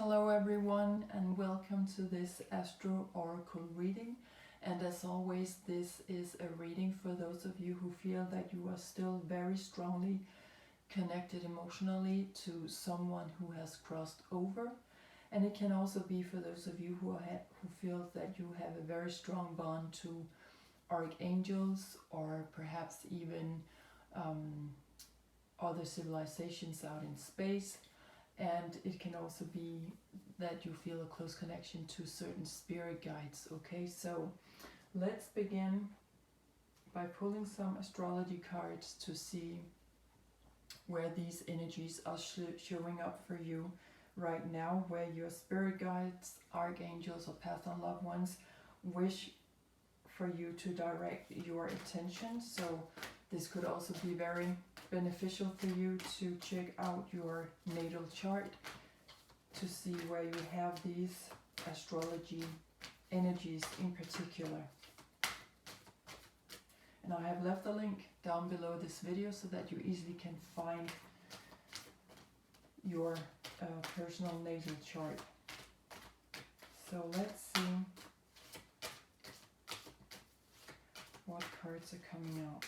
Hello everyone and welcome to this Astro Oracle reading. And as always, this is a reading for those of you who feel that you are still very strongly connected emotionally to someone who has crossed over. And it can also be for those of you who feel that you have a very strong bond to archangels or perhaps even other civilizations out in space. And it can also be that you feel a close connection to certain spirit guides. Okay, so let's begin by pulling some astrology cards to see where these energies are showing up for you right now, where your spirit guides, archangels, or past on loved ones wish for you to direct your attention. So this could also be very beneficial for you to check out your natal chart to see where you have these astrology energies in particular. And I have left a link down below this video so that you easily can find your personal natal chart. So let's see what cards are coming out.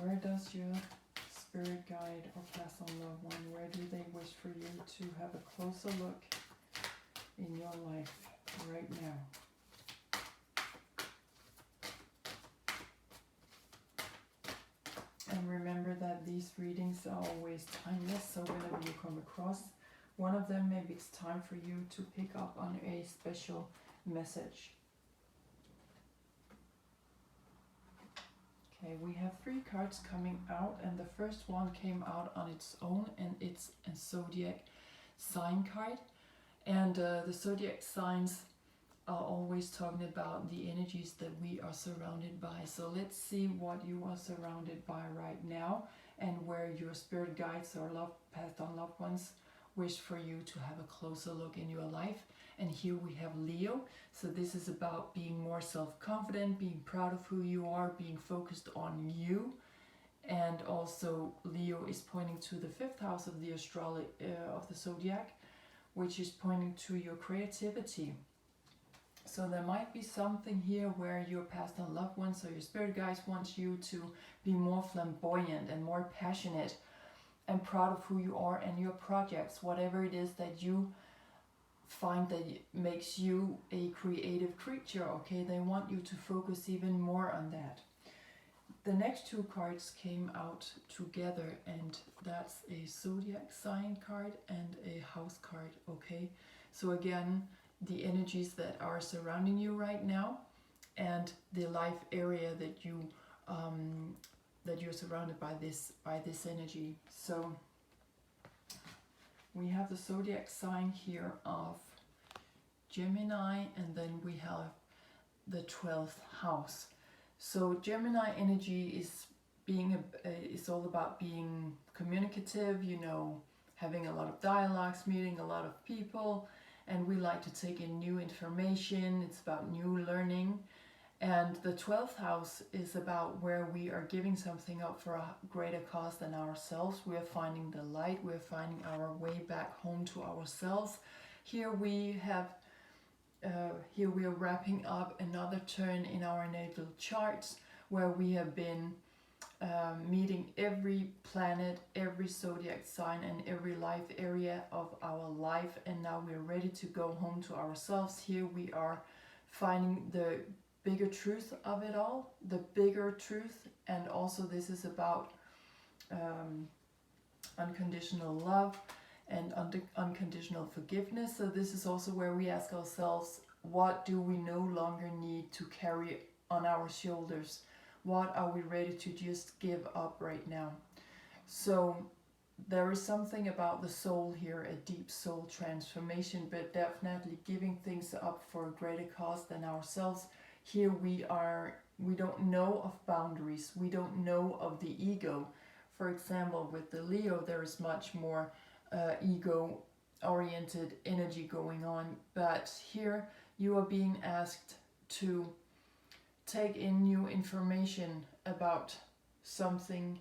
Where does your spirit guide or past on loved one, where do they wish for you to have a closer look in your life right now? And remember that these readings are always timeless, so whenever you come across one of them, maybe it's time for you to pick up on a special message. Okay, we have 3 cards coming out, and the first one came out on its own, and it's a zodiac sign card. And the zodiac signs are always talking about the energies that we are surrounded by. So let's see what you are surrounded by right now, and where your spirit guides or past on loved ones wish for you to have a closer look in your life. And here we have Leo. So this is about being more self-confident, being proud of who you are, being focused on you. And also Leo is pointing to the 5th house of the of the zodiac, which is pointing to your creativity. So there might be something here where your past and loved ones or your spirit guides want you to be more flamboyant and more passionate and proud of who you are and your projects, whatever it is that you find that makes you a creative creature. Okay, they want you to focus even more on that. The next 2 cards came out together, and that's a zodiac sign card and a house card. Okay, so again, the energies that are surrounding you right now and the life area that you that you're surrounded by this energy. So we have the zodiac sign here of Gemini, and then we have the 12th house. So Gemini energy is it's all about being communicative, you know, having a lot of dialogues, meeting a lot of people, and we like to take in new information. It's about new learning. And the 12th house is about where we are giving something up for a greater cause than ourselves. We are finding the light. We're finding our way back home to ourselves. Here we are wrapping up another turn in our natal charts, where we have been meeting every planet, every zodiac sign, and every life area of our life. And now we're ready to go home to ourselves. Here we are finding the bigger truth of it all, the bigger truth. And also this is about unconditional love and unconditional forgiveness. So this is also where we ask ourselves, what do we no longer need to carry on our shoulders? What are we ready to just give up right now? So there is something about the soul here, a deep soul transformation, but definitely giving things up for a greater cause than ourselves. Here we don't know of boundaries. We don't know of the ego. For example, with the Leo, there is much more ego oriented energy going on, but here you are being asked to take in new information about something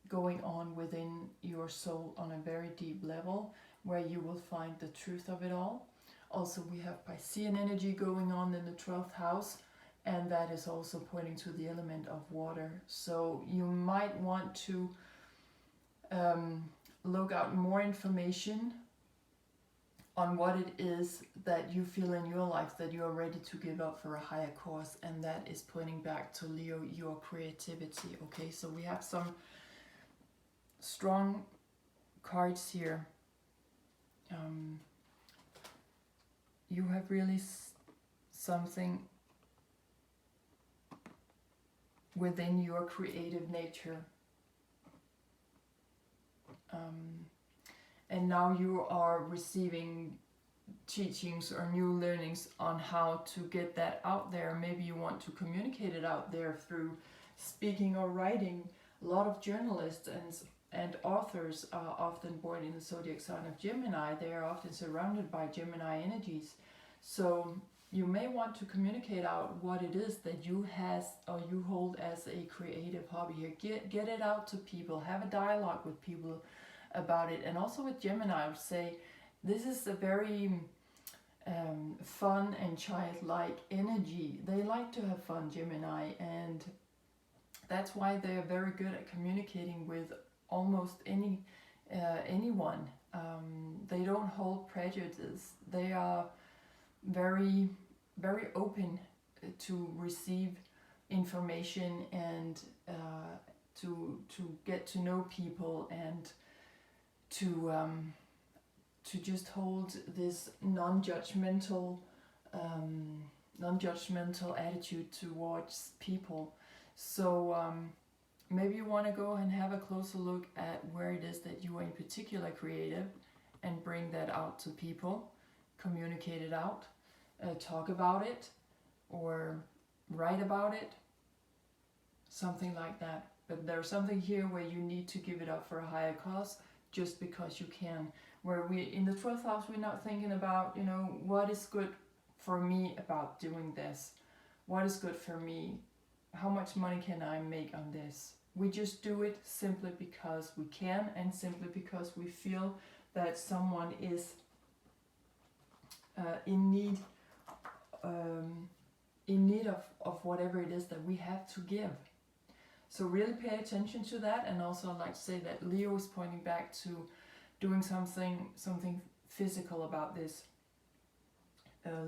going on within your soul on a very deep level, where you will find the truth of it all. Also, we have Piscean energy going on in the 12th house, and that is also pointing to the element of water. So you might want to look out more information on what it is that you feel in your life that you are ready to give up for a higher cause, and that is pointing back to Leo, your creativity. Okay, so we have some strong cards here. You have really something within your creative nature. And now you are receiving teachings or new learnings on how to get that out there. Maybe you want to communicate it out there through speaking or writing. A lot of journalists and authors are often born in the zodiac sign of Gemini. They are often surrounded by Gemini energies. So you may want to communicate out what it is that you hold as a creative hobby here. Get it out to people. Have a dialogue with people about it. And also with Gemini, I would say this is a very fun and childlike energy. They like to have fun, Gemini, and that's why they are very good at communicating with almost anyone. They don't hold prejudices. They are very, very open to receive information and to get to know people, and to just hold this non-judgmental attitude towards people. So maybe you want to go and have a closer look at where it is that you are in particular creative, and bring that out to people, communicate it out, talk about it, or write about it, something like that. But there's something here where you need to give it up for a higher cause, just because you can. Where we in the 12th house, we're not thinking about, what is good for me about doing this, what is good for me, how much money can I make on this. We just do it simply because we can, and simply because we feel that someone is in need of whatever it is that we have to give. So really pay attention to that. And also I'd like to say that Leo is pointing back to doing something physical about this.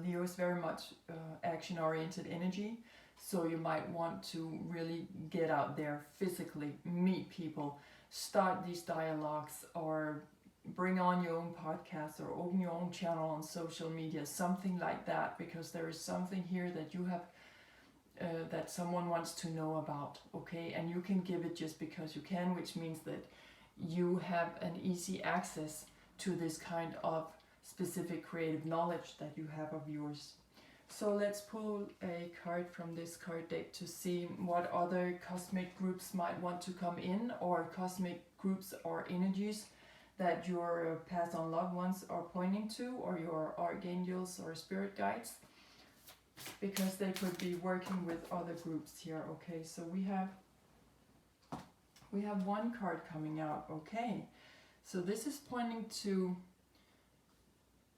Leo is very much action-oriented energy, so you might want to really get out there physically, meet people, start these dialogues, or bring on your own podcast, or open your own channel on social media, something like that, because there is something here that you have that someone wants to know about, okay? And you can give it just because you can, which means that you have an easy access to this kind of specific creative knowledge that you have of yours. So let's pull a card from this card deck to see what other cosmic groups might want to come in, or cosmic groups or energies that your past on loved ones are pointing to, or your archangels or spirit guides, because they could be working with other groups here. Okay, so we have one card coming out. Okay, so this is pointing to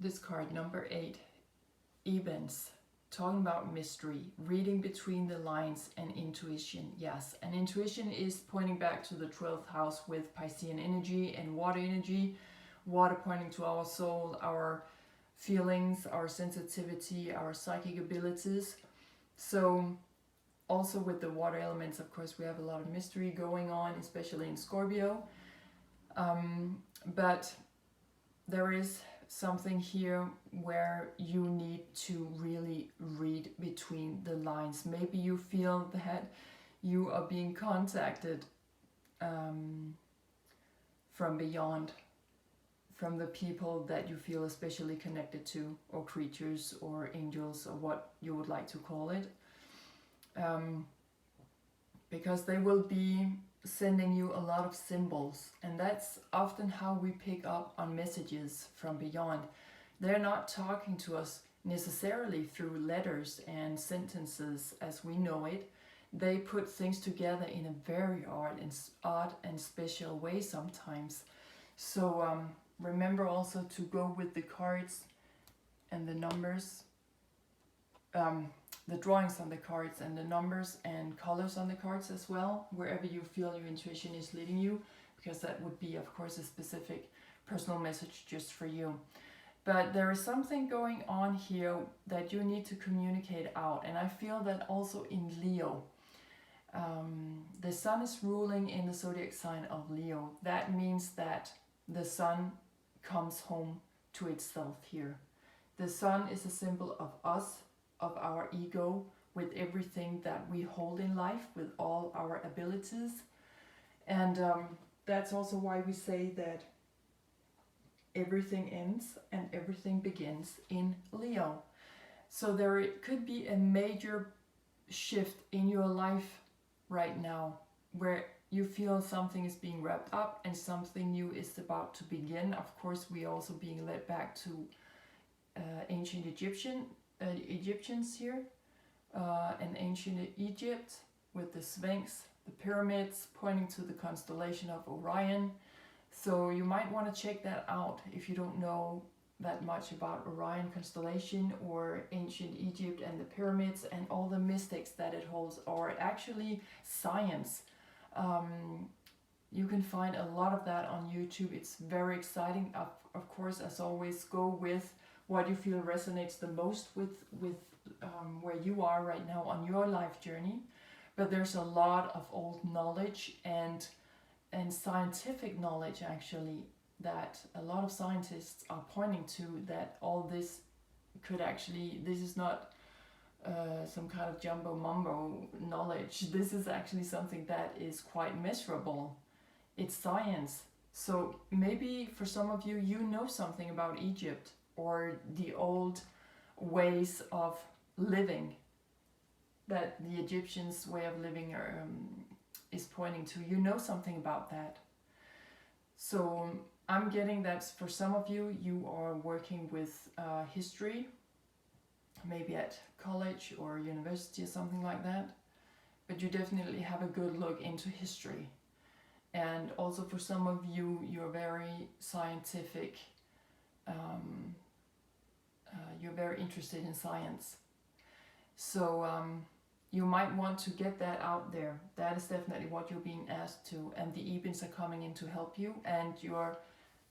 this card, number 8, events, talking about mystery, reading between the lines, and intuition. Yes, and intuition is pointing back to the 12th house with Piscean energy and water energy. Water pointing to our soul, our feelings, our sensitivity, our psychic abilities. So also with the water elements, of course, we have a lot of mystery going on, especially in Scorpio. But there is something here where you need to really read between the lines. Maybe you feel that you are being contacted from beyond, from the people that you feel especially connected to, or creatures or angels, or what you would like to call it. Because they will be sending you a lot of symbols, and that's often how we pick up on messages from beyond. They're not talking to us necessarily through letters and sentences as we know it. They put things together in a very odd and special way sometimes. So remember also to go with the cards and the numbers, the drawings on the cards and the numbers and colors on the cards as well, wherever you feel your intuition is leading you, because that would be, of course, a specific personal message just for you. But there is something going on here that you need to communicate out, and I feel that also in Leo. The sun is ruling in the zodiac sign of Leo. That means that the sun comes home to itself here. The sun is a symbol of us, of our ego, with everything that we hold in life, with all our abilities. And that's also why we say that everything ends and everything begins in Leo. So there could be a major shift in your life right now where you feel something is being wrapped up and something new is about to begin. Of course, we are also being led back to ancient Egyptians here, and ancient Egypt with the Sphinx, the pyramids pointing to the constellation of Orion. So you might want to check that out if you don't know that much about Orion constellation or ancient Egypt and the pyramids and all the mystics that it holds, or actually science. You can find a lot of that on YouTube. It's very exciting. Of course, as always, go with what you feel resonates the most with where you are right now on your life journey. But there's a lot of old knowledge and scientific knowledge actually that a lot of scientists are pointing to, that all this could actually, this is not some kind of jumbo mumbo knowledge. This is actually something that is quite measurable. It's science. So maybe for some of you, you know something about Egypt or the old ways of living that the Egyptians' way of living is pointing to. You know something about that. So I'm getting that for some of you, you are working with history, maybe at college or university or something like that. But you definitely have a good look into history. And also for some of you, you're very scientific. You're very interested in science. So you might want to get that out there. That is definitely what you're being asked to. And the Ebens are coming in to help you. And your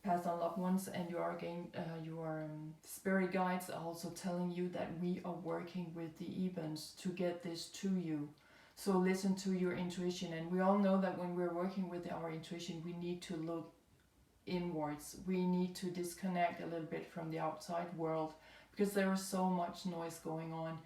past on loved ones and your spirit guides are also telling you that we are working with the Ebens to get this to you. So listen to your intuition. And we all know that when we're working with our intuition, we need to look inwards. We need to disconnect a little bit from the outside world because there is so much noise going on.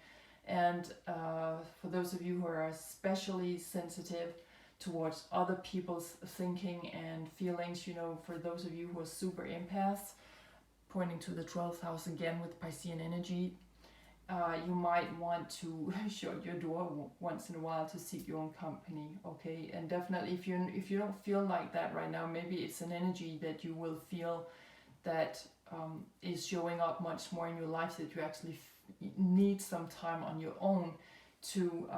And for those of you who are especially sensitive towards other people's thinking and feelings, you know, for those of you who are super empaths, pointing to the 12th house again with Piscean energy, you might want to shut your door once in a while to seek your own company, okay? And definitely if you don't feel like that right now, maybe it's an energy that you will feel that is showing up much more in your life, that you actually need some time on your own to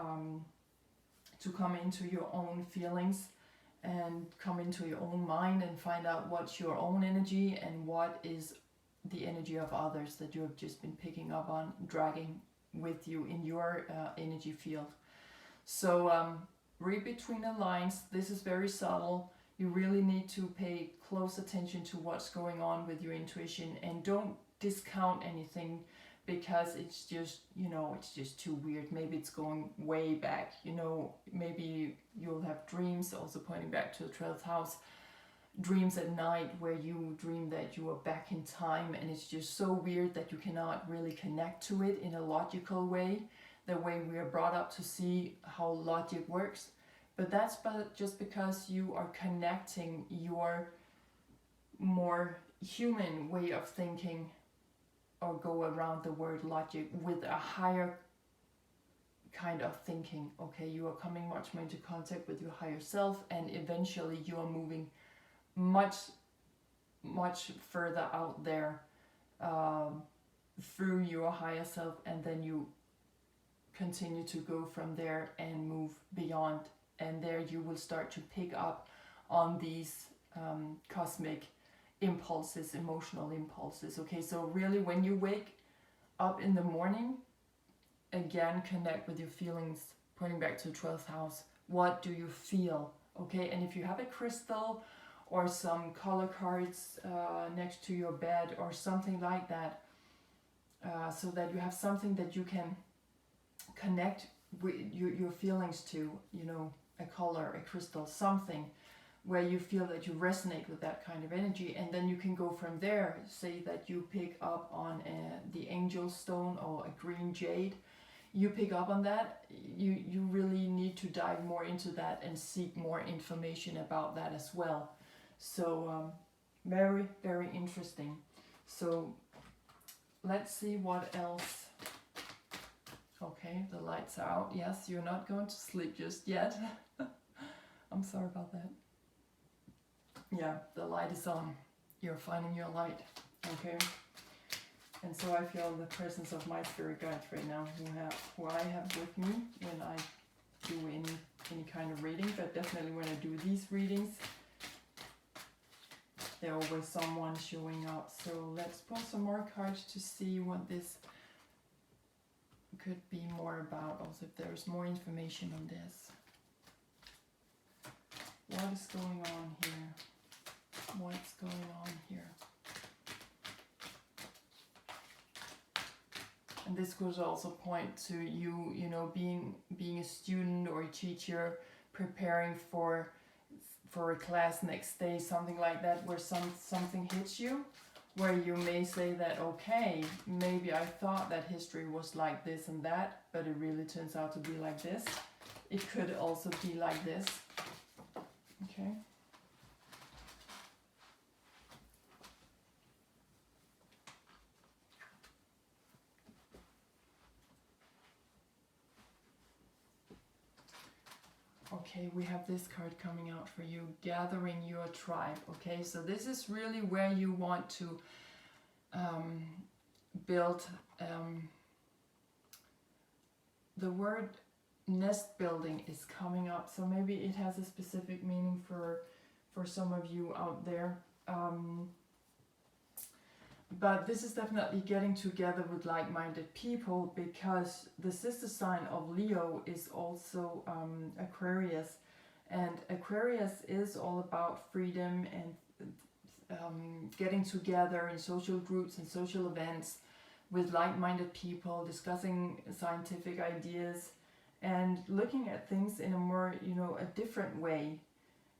come into your own feelings and come into your own mind and find out what's your own energy and what is the energy of others that you have just been picking up on, dragging with you in your energy field. So read between the lines. This is very subtle. You really need to pay close attention to what's going on with your intuition, and don't discount anything because it's just, you know, it's just too weird. Maybe it's going way back, you know, maybe you'll have dreams, also pointing back to the 12th house, dreams at night where you dream that you are back in time, and it's just so weird that you cannot really connect to it in a logical way, the way we are brought up to see how logic works. But that's just because you are connecting your more human way of thinking, or go around the word logic, with a higher kind of thinking. Okay, you are coming much more into contact with your higher self, and eventually you are moving much further out there through your higher self, and then you continue to go from there and move beyond, and there you will start to pick up on these cosmic impulses, emotional impulses. Okay, so really when you wake up in the morning, again, connect with your feelings, pointing back to the 12th house. What do you feel? Okay, and if you have a crystal or some color cards next to your bed or something like that, so that you have something that you can connect with your feelings to, you know, a color, a crystal, something where you feel that you resonate with that kind of energy, and then you can go from there. Say that you pick up on the angel stone or a green jade, you pick up on that, you really need to dive more into that and seek more information about that as well. So very, very interesting. So let's see what else. Okay, the lights are out. Yes, you're not going to sleep just yet. I'm sorry about that. Yeah, the light is on. You're finding your light. Okay. And so I feel the presence of my spirit guides right now, who I have with me when I do any kind of reading, but definitely when I do these readings, there's always someone showing up. So let's pull some more cards to see what this could be more about. Also, if there's more information on this. What is going on here? What's going on here? And this could also point to you, you know, being a student or a teacher, preparing for a class next day, something like that, where something hits you, where you may say that, okay, maybe I thought that history was like this and that, but it really turns out to be like this. It could also be like this. Okay. Okay, we have this card coming out for you, gathering your tribe. Okay, so this is really where you want to build. The word nest building is coming up, so maybe it has a specific meaning for some of you out there. But this is definitely getting together with like-minded people, because the sister sign of Leo is also Aquarius, and Aquarius is all about freedom and getting together in social groups and social events with like-minded people, discussing scientific ideas and looking at things in a more, you know, a different way.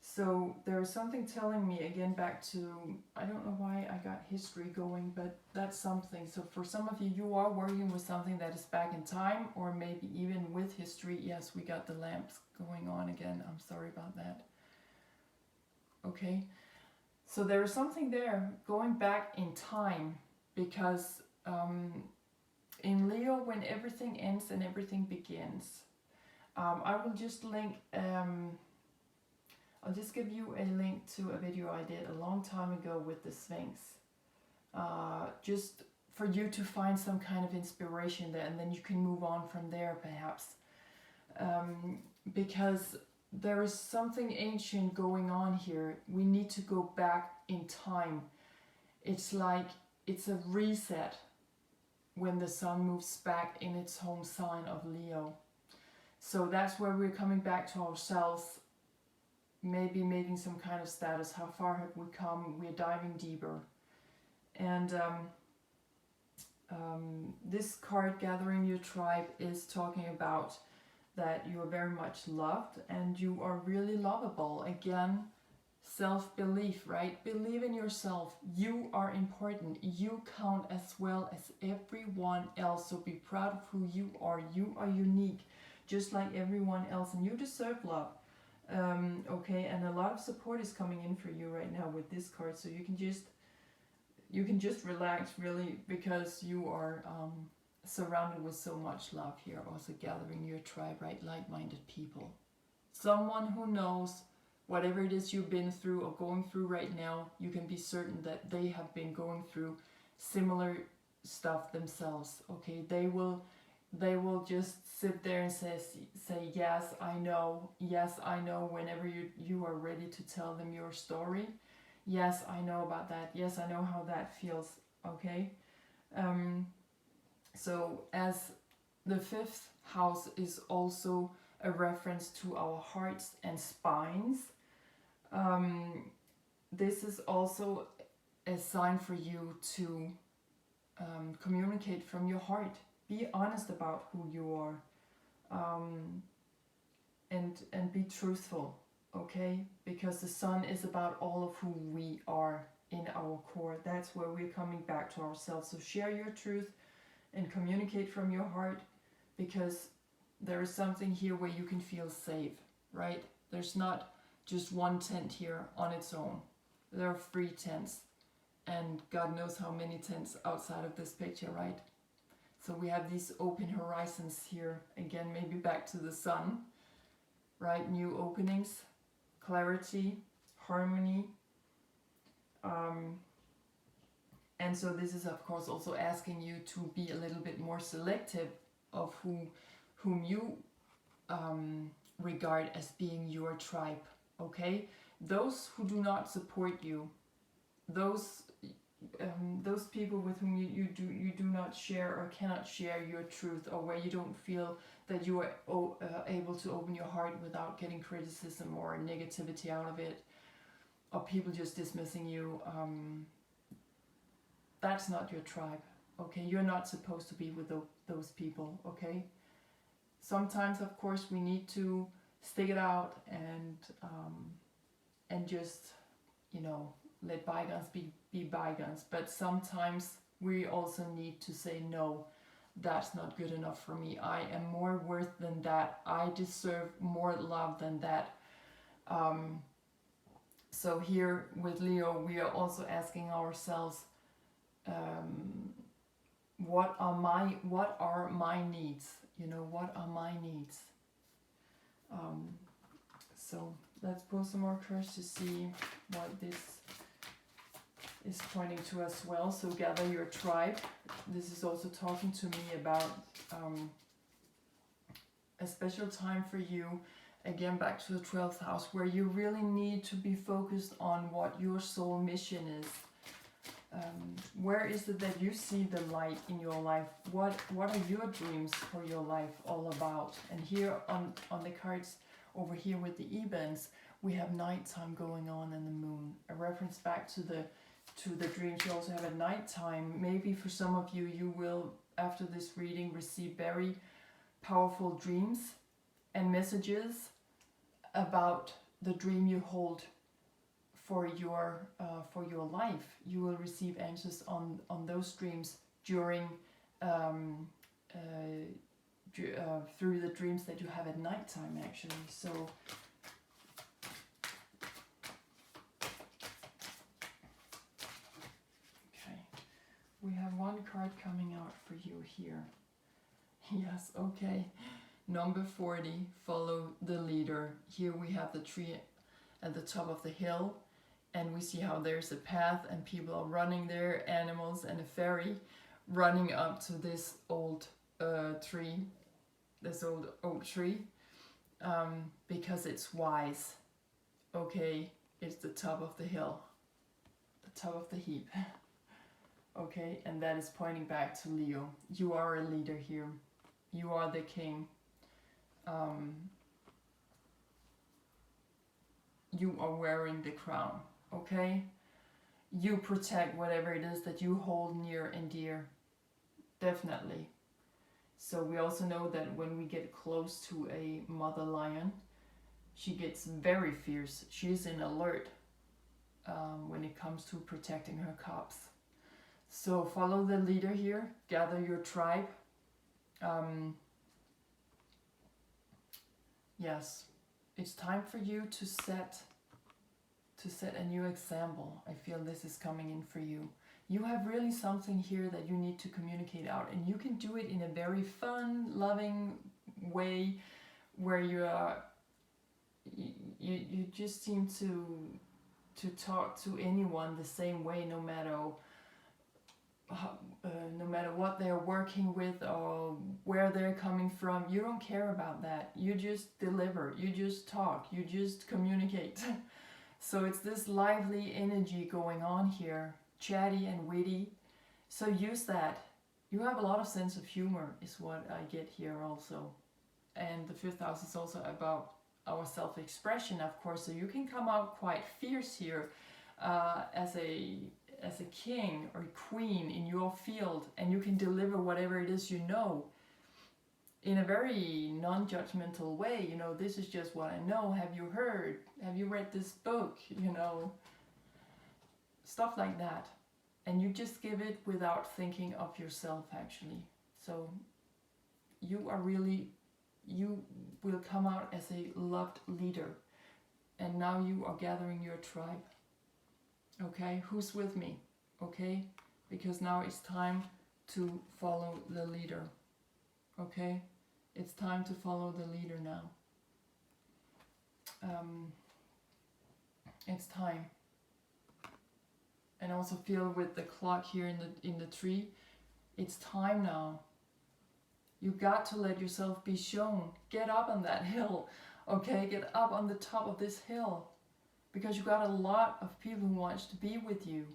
So there's something telling me, again, back to, I don't know why I got history going, but that's something. So for some of you, you are working with something that is back in time, or maybe even with history. Yes, we got the lamps going on again. I'm sorry about that. Okay. So there is something there going back in time, because in Leo, when everything ends and everything begins, I will just link... I'll just give you a link to a video I did a long time ago with the Sphinx. Just for you to find some kind of inspiration there, and then you can move on from there perhaps. Because there is something ancient going on here. We need to go back in time. It's like it's a reset when the sun moves back in its home sign of Leo. So that's where we're coming back to ourselves. Maybe making some kind of status. How far have we come? We're diving deeper. And this card, Gathering Your Tribe, is talking about that you are very much loved and you are really lovable. Again, self-belief, right? Believe in yourself. You are important. You count as well as everyone else. So be proud of who you are. You are unique, just like everyone else, and you deserve love. Okay, and a lot of support is coming in for you right now with this card, so you can just relax, really, because you are surrounded with so much love here, also gathering your tribe, right? Like-minded people. Someone who knows whatever it is you've been through or going through right now, you can be certain that they have been going through similar stuff themselves, okay? They will just sit there and say yes, I know, whenever you are ready to tell them your story. Yes, I know about that. Yes, I know how that feels, okay? So as the 5th house is also a reference to our hearts and spines, this is also a sign for you to communicate from your heart. Be honest about who you are, and be truthful, okay? Because the sun is about all of who we are in our core. That's where we're coming back to ourselves. So share your truth and communicate from your heart, because there is something here where you can feel safe, right? There's not just one tent here on its own. There are 3 tents, and God knows how many tents outside of this picture, right? So we have these open horizons here, again, maybe back to the sun, right? New openings, clarity, harmony. And so this is of course also asking you to be a little bit more selective of whom you regard as being your tribe, okay? Those who do not support you, those people with whom you do not share or cannot share your truth, or where you don't feel that you are able to open your heart without getting criticism or negativity out of it, or people just dismissing you, that's not your tribe, okay? You're not supposed to be with those people, okay? Sometimes, of course, we need to stick it out and just, let bygones be bygones. But sometimes we also need to say, no, that's not good enough for me. I am more worth than that. I deserve more love than that. So here with Leo, we are also asking ourselves, what are my needs? What are my needs? So let's pull some more cards to see what this is pointing to as well. So gather your tribe. This is also talking to me about a special time for you. Again, back to the 12th house, where you really need to be focused on what your soul mission is. Where is it that you see the light in your life? What are your dreams for your life all about? And here on the cards over here with the events, we have nighttime going on and the moon. A reference back to the dreams you also have at nighttime. Maybe for some of you, you will, after this reading, receive very powerful dreams and messages about the dream you hold for your life. You will receive answers on those dreams during through the dreams that you have at nighttime, actually. So okay, we have one card coming out for you here. Yes, okay. Number 40, follow the leader. Here we have the tree at the top of the hill, and we see how there's a path and people are running there, animals and a fairy running up to this old tree, this old oak tree, because it's wise. Okay, it's the top of the hill, the top of the heap. Okay, and that is pointing back to Leo. You are a leader here. You are the king. You are wearing the crown, okay? You protect whatever it is that you hold near and dear, definitely. So we also know that when we get close to a mother lion, she gets very fierce. She's in alert when it comes to protecting her cubs. So follow the leader here, gather your tribe. Yes, it's time for you to set a new example. I feel this is coming in for you. You have really something here that you need to communicate out, and you can do it in a very fun, loving way, where you just seem to talk to anyone the same way, no matter no matter what they're working with or where they're coming from. You don't care about that. You just deliver, you just talk, you just communicate. So it's this lively energy going on here, chatty and witty. So use that. You have a lot of sense of humor is what I get here also. And the fifth house is also about our self-expression, of course. So you can come out quite fierce here as a king or queen in your field, and you can deliver whatever it is you know in a very non-judgmental way. You know, this is just what I know. Have you heard? Have you read this book? You know, stuff like that. And you just give it without thinking of yourself, actually. So you will come out as a loved leader. And now you are gathering your tribe. Okay, who's with me? Okay, because now it's time to follow the leader. Okay, it's time to follow the leader now. It's time. And also feel with the clock here in the tree, it's time now. You got to let yourself be shown. Get up on that hill. Okay, get up on the top of this hill. Because you got a lot of people who want to be with you.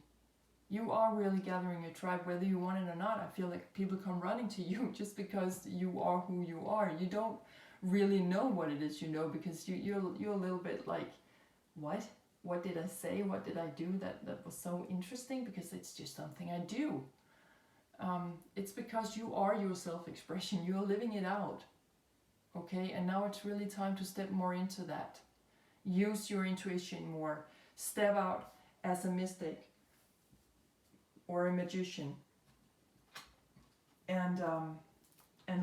You are really gathering a tribe, whether you want it or not. I feel like people come running to you just because you are who you are. You don't really know what it is you know, because you're a little bit like, what? What did I say? What did I do that was so interesting? Because it's just something I do. It's because you are your self-expression. You are living it out. Okay, and now it's really time to step more into that. Use your intuition more. Step out as a mystic or a magician, and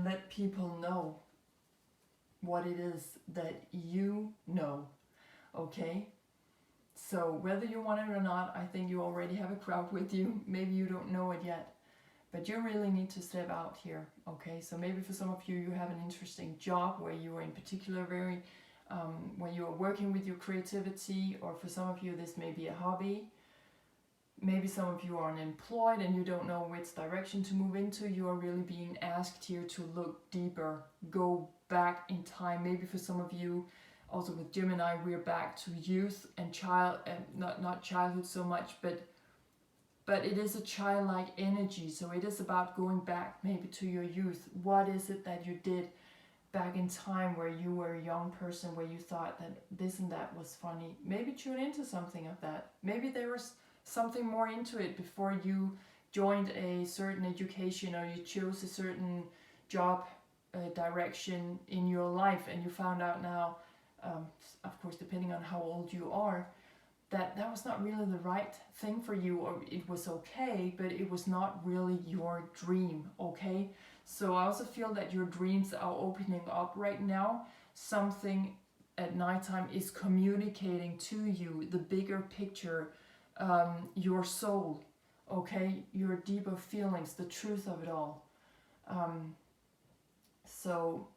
let people know what it is that you know. Okay, so whether you want it or not, I think you already have a crowd with you. Maybe you don't know it yet, but you really need to step out here. Okay, so maybe for some of you, you have an interesting job where you are in particular very when you are working with your creativity, or for some of you this may be a hobby. Maybe some of you are unemployed and you don't know which direction to move into. You are really being asked here to look deeper, go back in time. Maybe for some of you, also with Gemini, we're back to youth and not childhood so much, but it is a childlike energy. So it is about going back maybe to your youth. What is it that you did back in time where you were a young person, where you thought that this and that was funny? Maybe tune into something of that. Maybe there was something more into it before you joined a certain education, or you chose a certain job direction in your life, and you found out now, of course depending on how old you are, that was not really the right thing for you, or it was okay, but it was not really your dream. Okay, so I also feel that your dreams are opening up right now. Something at nighttime is communicating to you the bigger picture, your soul, okay, your deeper feelings, the truth of it all. So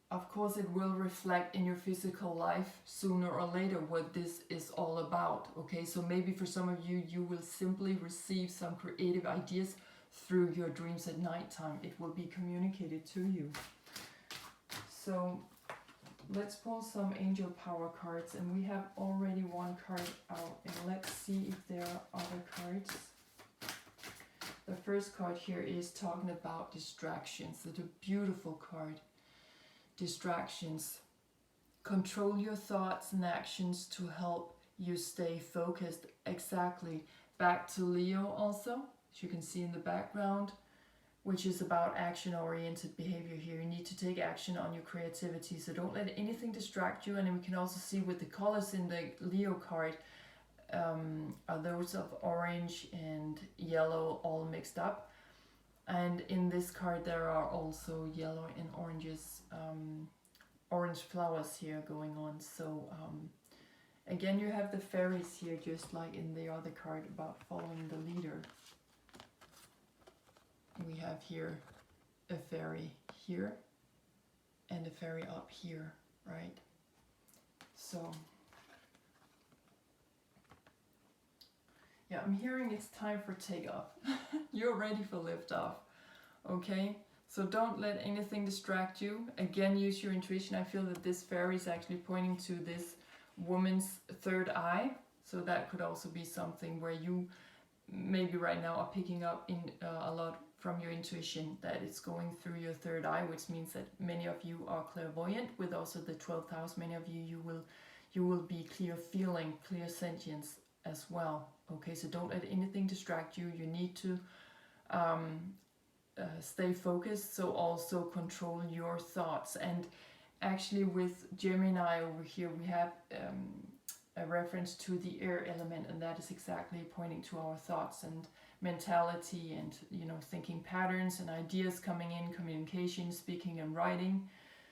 of course it will reflect in your physical life sooner or later what this is all about. Okay, so maybe for some of you, you will simply receive some creative ideas through your dreams at nighttime. It will be communicated to you. So let's pull some angel power cards, and we have already one card out, and let's see if there are other cards. The first card here is talking about distractions. It's a beautiful card. Distractions. Control your thoughts and actions to help you stay focused. Exactly. Back to Leo also, as you can see in the background, which is about action-oriented behavior here. You need to take action on your creativity, so don't let anything distract you. And we can also see with the colors in the Leo card, are those of orange and yellow all mixed up. And in this card there are also yellow and oranges, orange flowers here going on. So again, you have the fairies here, just like in the other card about following the leader. we have here a fairy here and a fairy up here, right? So yeah, I'm hearing it's time for takeoff. You're ready for liftoff, okay? So don't let anything distract you. Again, use your intuition. I feel that this fairy is actually pointing to this woman's third eye. So that could also be something where you maybe right now are picking up in a lot from your intuition, that it's going through your third eye, which means that many of you are clairvoyant. With also the 12th house, many of you will be clear feeling, clear sentience as well. Okay, so don't let anything distract you. You need to stay focused, so also control your thoughts. And actually with Gemini over here we have a reference to the air element, and that is exactly pointing to our thoughts and mentality and, you know, thinking patterns and ideas coming in, communication, speaking and writing.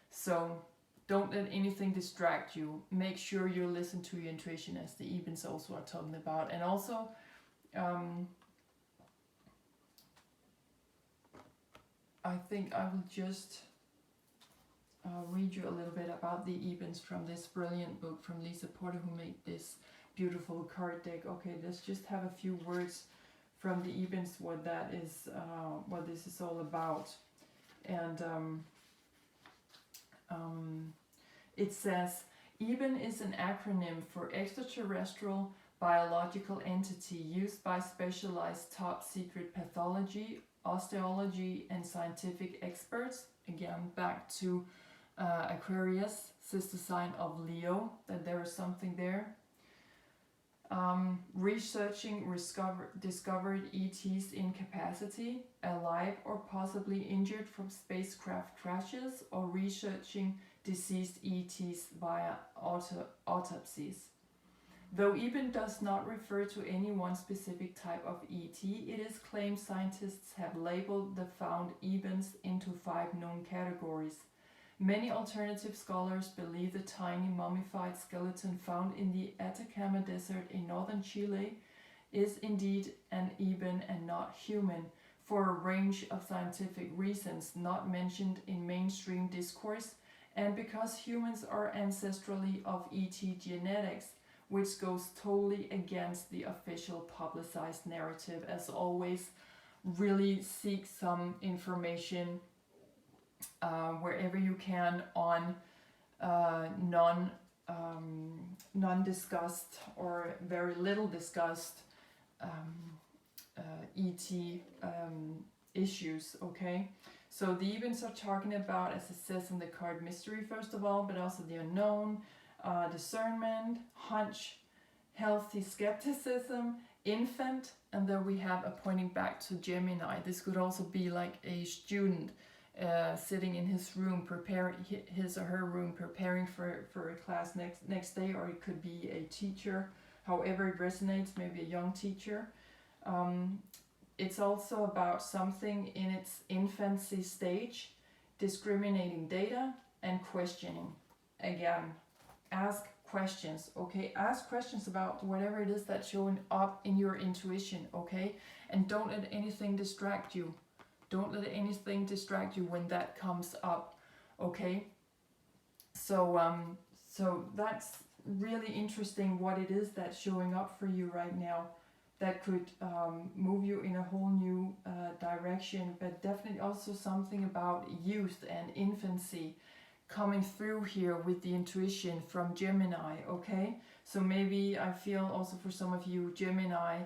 So don't let anything distract you. Make sure you listen to your intuition, as the Ebens also are talking about. And also I think I will just read you a little bit about the Ebens from this brilliant book from Lisa Porter, who made this beautiful card deck. Okay, let's just have a few words from the Ebens, what that is, what this is all about. And it says, Eben is an acronym for extraterrestrial biological entity used by specialized top secret pathology, osteology and scientific experts. Again, back to Aquarius, sister sign of Leo, that there is something there. Researching discovered ET's incapacity, alive or possibly injured from spacecraft crashes, or researching deceased ETs via autopsies. Though Eben does not refer to any one specific type of ET, it is claimed scientists have labeled the found Ebens into 5 known categories. Many alternative scholars believe the tiny mummified skeleton found in the Atacama Desert in northern Chile is indeed an Eben and not human, for a range of scientific reasons not mentioned in mainstream discourse, and because humans are ancestrally of ET genetics, which goes totally against the official publicized narrative. As always, really seek some information wherever you can on non-discussed or very little discussed ET issues, okay? So the Ebens are talking about, as it says in the card, mystery first of all, but also the unknown, discernment, hunch, healthy skepticism, infant, and then we have a pointing back to Gemini. This could also be like a student sitting in his room, preparing his or her room, preparing for a class next day, or it could be a teacher, however it resonates, maybe a young teacher. It's also about something in its infancy stage, discriminating data and questioning. Again, ask questions, okay? Ask questions about whatever it is that's showing up in your intuition, okay? And don't let anything distract you. Don't let anything distract you when that comes up, okay? So so that's really interesting what it is that's showing up for you right now, that could move you in a whole new direction, but definitely also something about youth and infancy coming through here with the intuition from Gemini, okay? So maybe I feel also for some of you, Gemini,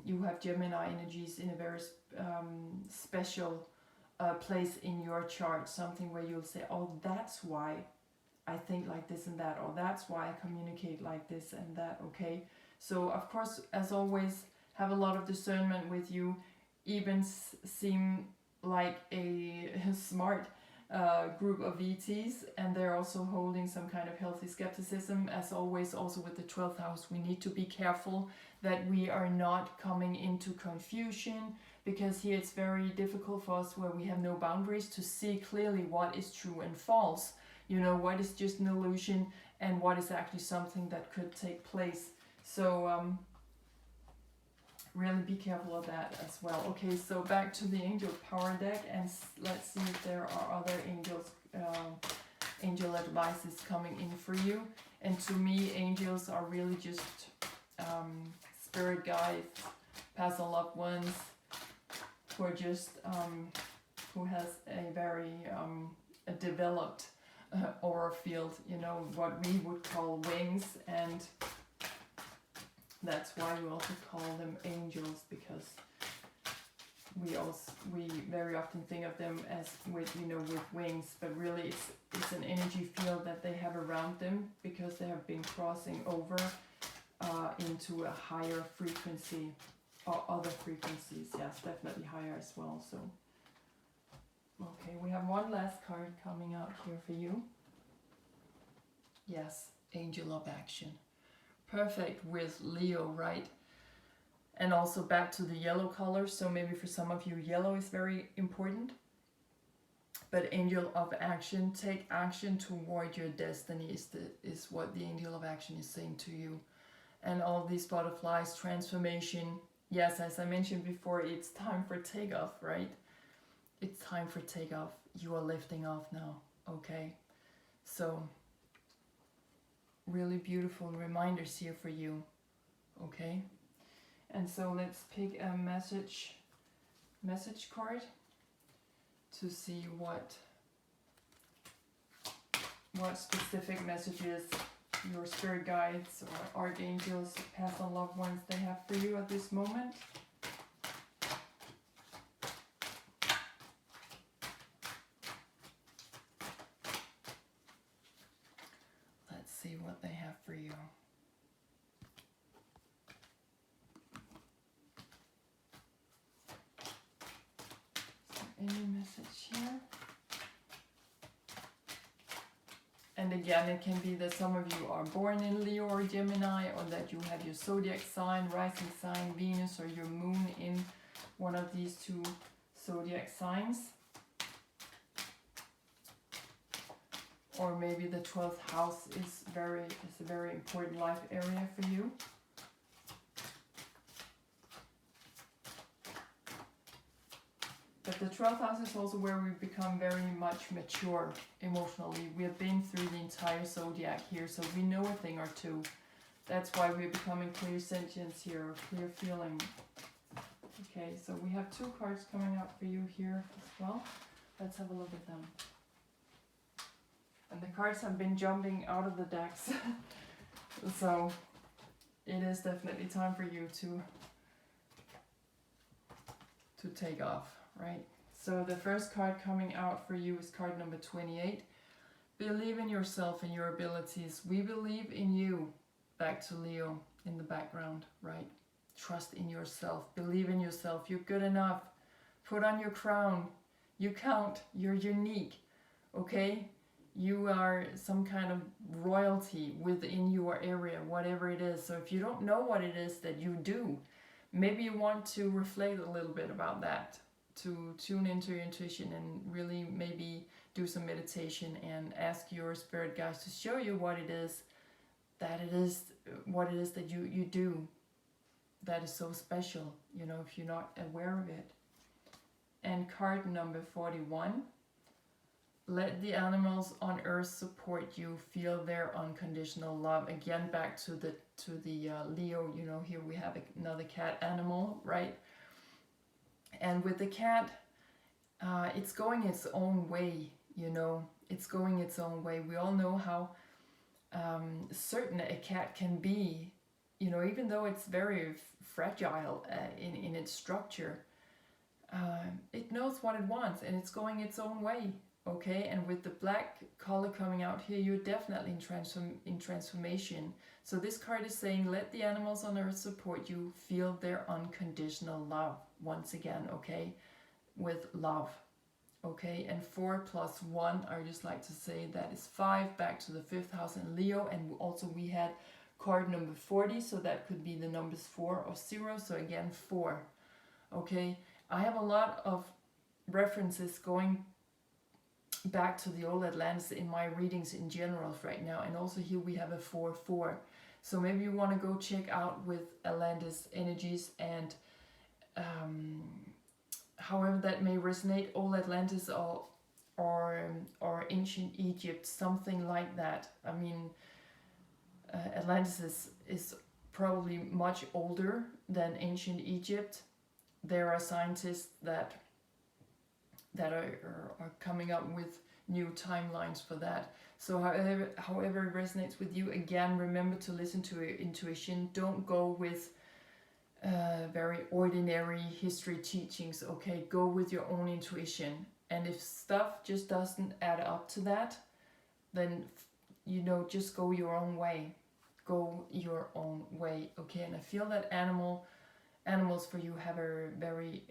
you have Gemini energies in a very special place in your chart, something where you'll say, oh, that's why I think like this and that, or that's why I communicate like this and that, okay? So of course, as always, have a lot of discernment with you. Ebens seem like a smart group of ETs, and they're also holding some kind of healthy skepticism. As always, also with the 12th house, we need to be careful that we are not coming into confusion, because here it's very difficult for us, where we have no boundaries, to see clearly what is true and false. You know, what is just an illusion and what is actually something that could take place. So really be careful of that as well. Okay, so back to the angel power deck, and let's see if there are other angels, angel advices coming in for you. And to me, angels are really just spirit guides, past loved ones, who are just who has a very a developed aura field, you know, what we would call wings, and that's why we also call them angels, because we very often think of them as with, you know, with wings, but really it's an energy field that they have around them, because they have been crossing over into a higher frequency, or other frequencies. Yes, definitely higher as well. So okay, we have one last card coming out here for you. Yes, Angel of Action. Perfect with Leo, right? And also back to the yellow color, so maybe for some of you yellow is very important. But Angel of Action, take action toward your destiny is what the Angel of Action is saying to you. And all these butterflies, transformation. Yes, as I mentioned before, it's time for takeoff, right? It's time for takeoff. You are lifting off now, okay? So, really beautiful reminders here for you, okay? And so let's pick a message card to see what specific messages your spirit guides or archangels, past and loved ones, they have for you at this moment. Let's see what they have for you. Is there any message here? And again, it can be that some of you are born in Leo or Gemini, or that you have your zodiac sign, rising sign, Venus, or your moon in one of these two zodiac signs. Or maybe the 12th house is a very important life area for you. But the 12th house is also where we become very much mature emotionally. We have been through the entire zodiac here, so we know a thing or two. That's why we're becoming clear sentience here, or clear feeling. Okay, so we have two cards coming out for you here as well. Let's have a look at them. And the cards have been jumping out of the decks. So it is definitely time for you to take off. Right, so the first card coming out for you is card number 28. Believe in yourself and your abilities. We believe in you. Back to Leo in the background, right? Trust in yourself. Believe in yourself. You're good enough. Put on your crown. You count. You're unique. Okay? You are some kind of royalty within your area, whatever it is. So if you don't know what it is that you do, maybe you want to reflect a little bit about that, to tune into your intuition and really maybe do some meditation and ask your spirit guides to show you what it is that you do that is so special, you know, if you're not aware of it. And card number 41, let the animals on earth support you, feel their unconditional love. Again, back to the Leo, you know, here we have another cat animal, right? And with the cat, it's going its own way, you know, it's going its own way. We all know how certain a cat can be, you know, even though it's very fragile in its structure. It knows what it wants, and it's going its own way, okay? And with the black color coming out here, you're definitely in transformation. So this card is saying, let the animals on earth support you, feel their unconditional love. Once again, okay? With love, okay? And 4 plus 1, I just like to say that is 5, back to the 5th house in Leo. And also we had card number 40, so that could be the numbers 4 or 0. So again, 4, okay? I have a lot of references going back to the old Atlantis in my readings in general right now, and also here we have a 4-4. So maybe you want to go check out with Atlantis energies and however that may resonate, old Atlantis or ancient Egypt, something like that. I mean, Atlantis is probably much older than ancient Egypt. There are scientists that are coming up with new timelines for that. So however it resonates with you, again, remember to listen to your intuition. Don't go with very ordinary history teachings, okay? Go with your own intuition. And if stuff just doesn't add up to that, then, you know, just go your own way. Go your own way, okay? And I feel that animals for you have a very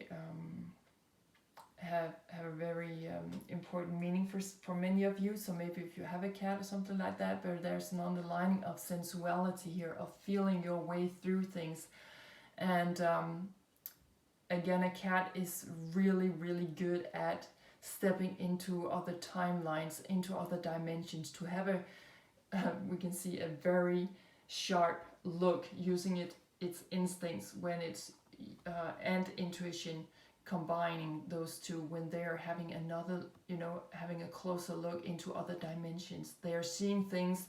important meaning for many of you. So maybe if you have a cat or something like that, but there's an underlining of sensuality here, of feeling your way through things. And again, a cat is really, really good at stepping into other timelines, into other dimensions, to have we can see a very sharp look, using its instincts when it's and intuition, combining those two when they are having another, you know, having a closer look into other dimensions. They are seeing things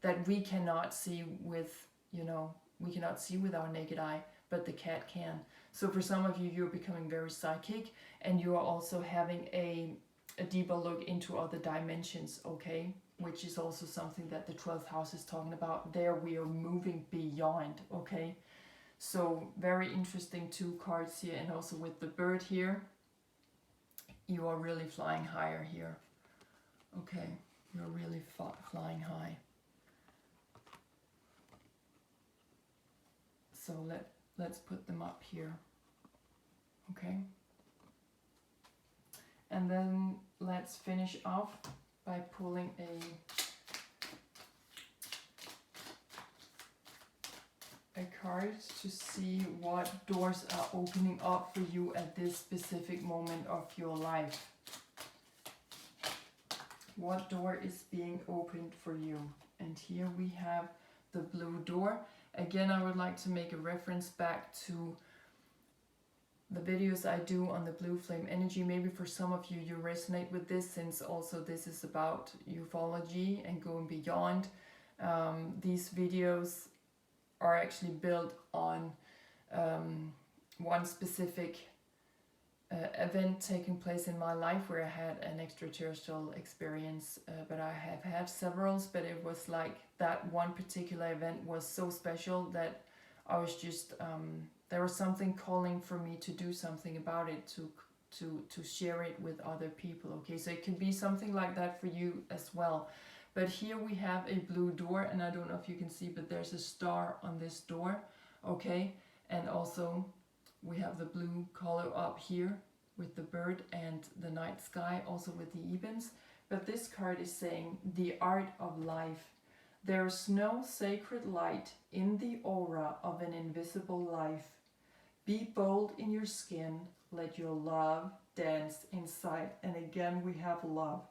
that we cannot see with, you know, we cannot see with our naked eye, but the cat can. So for some of you, you're becoming very psychic, and you are also having a deeper look into other dimensions, okay? Which is also something that the 12th house is talking about. There we are moving beyond, okay? So very interesting two cards here, and also with the bird here, you are really flying higher here, okay? You're really flying high. So let's put them up here, okay? And then let's finish off by pulling a card to see what doors are opening up for you at this specific moment of your life. What door is being opened for you? And here we have the blue door. Again, I would like to make a reference back to the videos I do on the blue flame energy. Maybe for some of you, you resonate with this, since also this is about ufology and going beyond. These videos are actually built on one specific event taking place in my life where I had an extraterrestrial experience, but I have had several, but it was like that one particular event was so special that I was just there was something calling for me to do something about it, to share it with other people, okay? So it can be something like that for you as well. But here we have a blue door, and I don't know if you can see, but there's a star on this door, okay? And also we have the blue color up here with the bird and the night sky, also with the evens. But this card is saying the art of life. There's no sacred light in the aura of an invisible life. Be bold in your skin. Let your love dance inside. And again, we have love.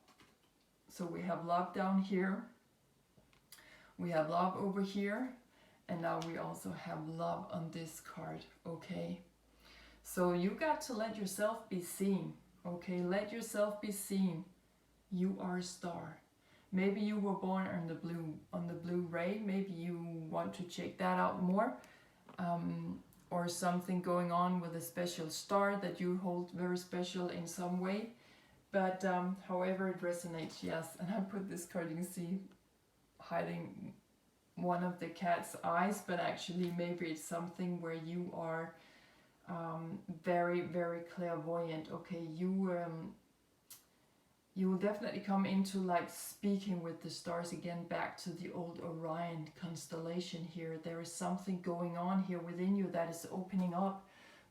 So we have love down here. We have love over here. And now we also have love on this card, okay? So you got to let yourself be seen, okay? Let yourself be seen. You are a star. Maybe you were born on the blue ray. Maybe you want to check that out more. Or something going on with a special star that you hold very special in some way. But however it resonates, yes. And I put this card, you can see, hiding one of the cat's eyes, but actually maybe it's something where you are very, very clairvoyant, okay? You will definitely come into like speaking with the stars again, back to the old Orion constellation here. There is something going on here within you that is opening up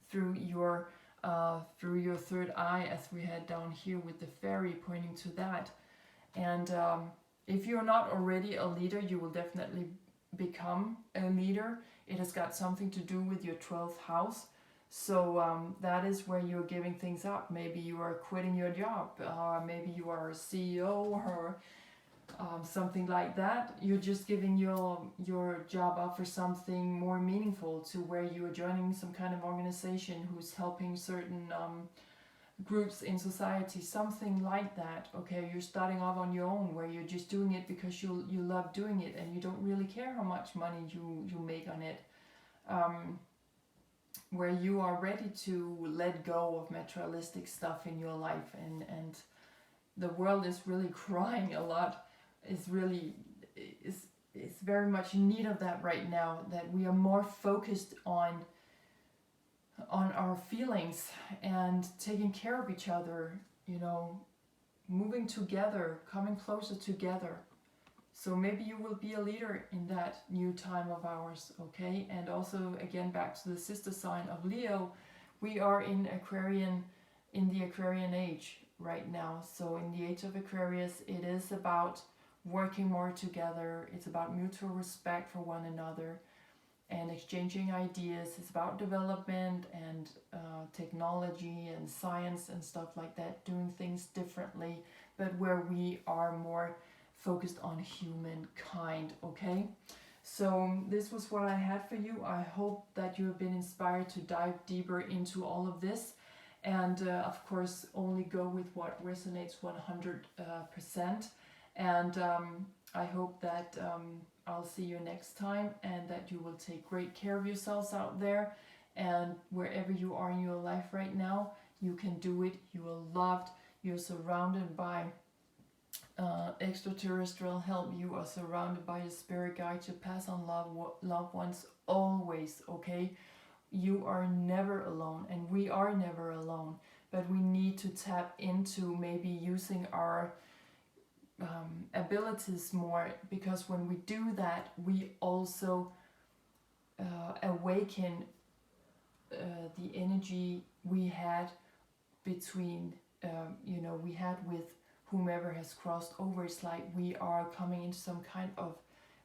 through your third eye, as we had down here with the fairy pointing to that. And if you're not already a leader, you will definitely become a leader. It has got something to do with your 12th house. So that is where you're giving things up. Maybe you are quitting your job, maybe you are a CEO, or something like that. You're just giving your job up for something more meaningful, to where you are joining some kind of organization who's helping certain groups in society, something like that. Okay, you're starting off on your own, where you're just doing it because you love doing it, and you don't really care how much money you make on it. Where you are ready to let go of materialistic stuff in your life, and the world is really crying a lot, is very much in need of that right now, that we are more focused on our feelings and taking care of each other, you know, moving together, coming closer together. So maybe you will be a leader in that new time of ours, okay? And also, again, back to the sister sign of Leo, we are in the Aquarian age right now. So in the age of Aquarius, it is about working more together. It's about mutual respect for one another and exchanging ideas. It's about development and technology and science and stuff like that, doing things differently, but where we are more focused on humankind, okay? So this was what I had for you. I hope that you have been inspired to dive deeper into all of this, and of course only go with what resonates 100%. And I hope that I'll see you next time, and that you will take great care of yourselves out there, and wherever you are in your life right now, you can do it. You are loved. You're surrounded by extraterrestrial help. You are surrounded by your spirit guide to pass on loved ones always, okay? You are never alone, and we are never alone, but we need to tap into maybe using our abilities more, because when we do that, we also awaken the energy we had between we had with whomever has crossed over. It's like we are coming into some kind of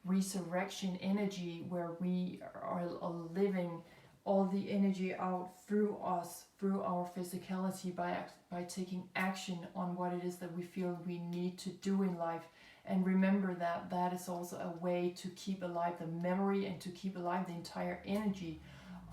resurrection energy, where we are living all the energy out through us, through our physicality, by taking action on what it is that we feel we need to do in life. And remember that that is also a way to keep alive the memory, and to keep alive the entire energy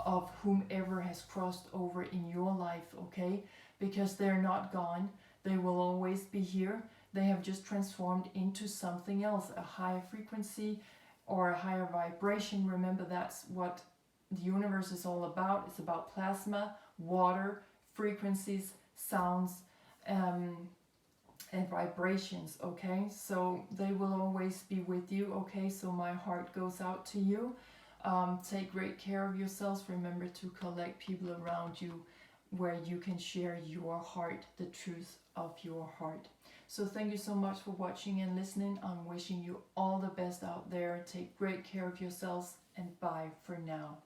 of whomever has crossed over in your life, okay? Because they're not gone. They will always be here. They have just transformed into something else, a higher frequency or a higher vibration. Remember, that's what the universe is all about. It's about plasma, water, frequencies, sounds, and vibrations, okay? So they will always be with you, okay? So my heart goes out to you. Take great care of yourselves. Remember to collect people around you where you can share your heart, the truth of your heart. So thank you so much for watching and listening. I'm wishing you all the best out there. Take great care of yourselves, and bye for now.